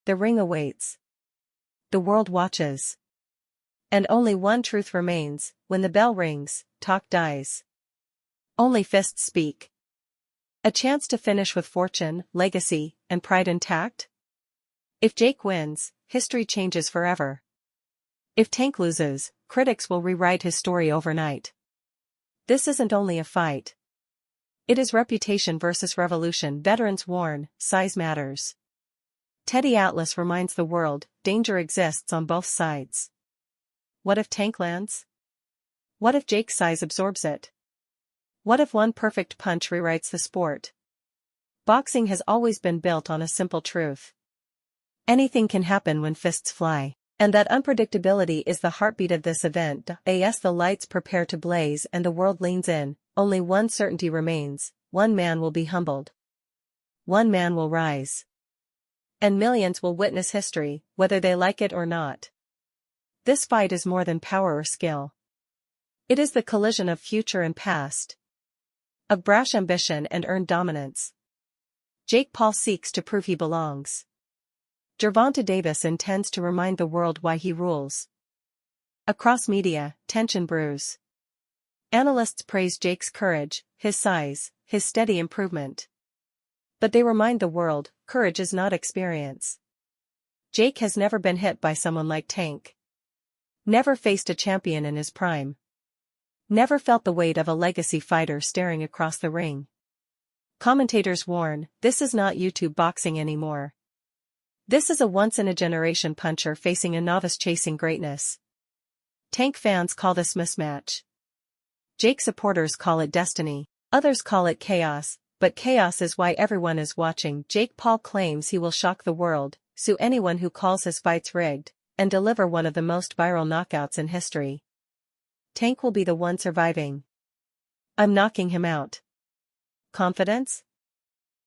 The ring awaits. The world watches. And only one truth remains: when the bell rings, talk dies. Only fists speak. A chance to finish with fortune, legacy, and pride intact? If Jake wins, history changes forever. If Tank loses, critics will rewrite his story overnight. This isn't only a fight. It is reputation versus revolution. Veterans warn, size matters. Teddy Atlas reminds the world, danger exists on both sides. What if Tank lands? What if Jake's size absorbs it? What if one perfect punch rewrites the sport? Boxing has always been built on a simple truth. Anything can happen when fists fly. And that unpredictability is the heartbeat of this event. As the lights prepare to blaze and the world leans in, only one certainty remains: one man will be humbled. One man will rise. And millions will witness history, whether they like it or not. This fight is more than power or skill. It is the collision of future and past. Of brash ambition and earned dominance. Jake Paul seeks to prove he belongs. Gervonta Davis intends to remind the world why he rules. Across media, tension brews. Analysts praise Jake's courage, his size, his steady improvement. But they remind the world, courage is not experience. Jake has never been hit by someone like Tank. Never faced a champion in his prime. Never felt the weight of a legacy fighter staring across the ring. Commentators warn, this is not YouTube boxing anymore. This is a once-in-a-generation puncher facing a novice chasing greatness. Tank fans call this mismatch. Jake supporters call it destiny. Others call it chaos, but chaos is why everyone is watching. Jake Paul claims he will shock the world, sue anyone who calls his fights rigged, and deliver one of the most viral knockouts in history. Tank will be the one surviving. I'm knocking him out. Confidence?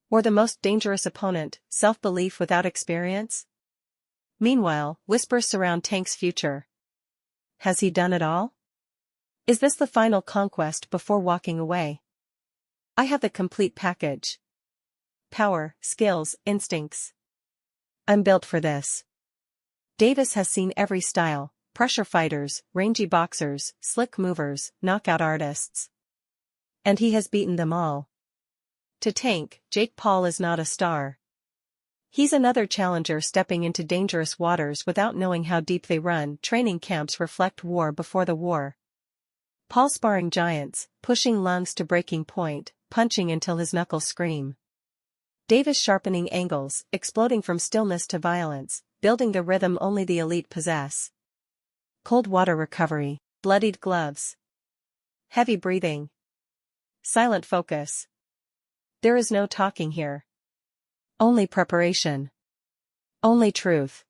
Or the most dangerous opponent, self-belief without experience? Meanwhile, whispers surround Tank's future. Has he done it all? Is this the final conquest before walking away? I have the complete package. Power, skills, instincts. I'm built for this. Davis has seen every style: pressure fighters, rangy boxers, slick movers, knockout artists. And he has beaten them all. To Tank, Jake Paul is not a star. He's another challenger stepping into dangerous waters without knowing how deep they run. Training camps reflect war before the war. Paul sparring giants, pushing lungs to breaking point, punching until his knuckles scream. Davis sharpening angles, exploding from stillness to violence, building the rhythm only the elite possess. Cold water recovery, bloodied gloves. Heavy breathing. Silent focus. There is no talking here. Only preparation. Only truth.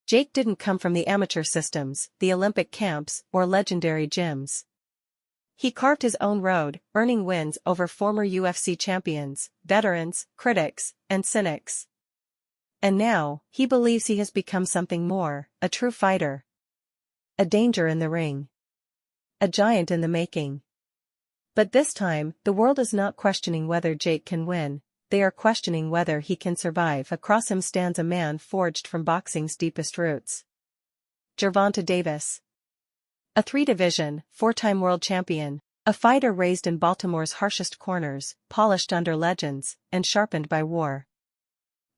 Jake didn't come from the amateur systems, the Olympic camps, or legendary gyms. He carved his own road, earning wins over former UFC champions, veterans, critics, and cynics. And now, he believes he has become something more: a true fighter. A danger in the ring. A giant in the making. But this time, the world is not questioning whether Jake can win, they are questioning whether he can survive. Across him stands a man forged from boxing's deepest roots. Gervonta Davis. A three-division, four-time world champion, a fighter raised in Baltimore's harshest corners, polished under legends, and sharpened by war.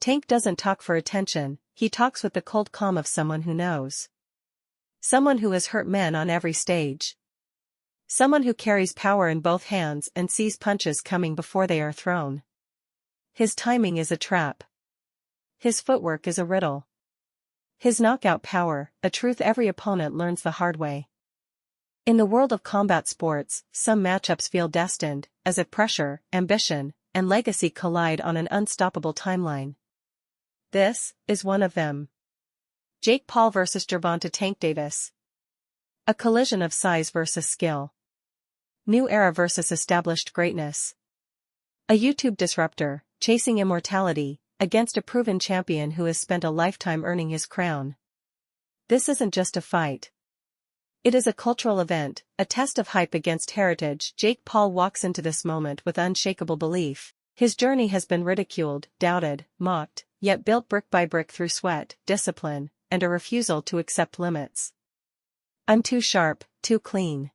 Tank doesn't talk for attention, he talks with the cold calm of someone who knows. Someone who has hurt men on every stage. Someone who carries power in both hands and sees punches coming before they are thrown. His timing is a trap. His footwork is a riddle. His knockout power, a truth every opponent learns the hard way. In the world of combat sports, some matchups feel destined, as if pressure, ambition, and legacy collide on an unstoppable timeline. This is one of them. Jake Paul vs. Gervonta Tank Davis. A collision of size versus skill. New era versus established greatness. A YouTube disruptor, chasing immortality, against a proven champion who has spent a lifetime earning his crown. This isn't just a fight. It is a cultural event, a test of hype against heritage. Jake Paul walks into this moment with unshakable belief. His journey has been ridiculed, doubted, mocked, yet built brick by brick through sweat, discipline, and a refusal to accept limits. I'm too sharp, too clean.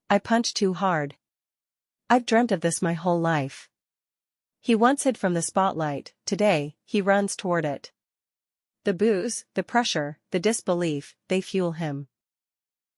I punch too hard. I've dreamt of this my whole life. He once hid from the spotlight, today, he runs toward it. The booze, the pressure, the disbelief, they fuel him.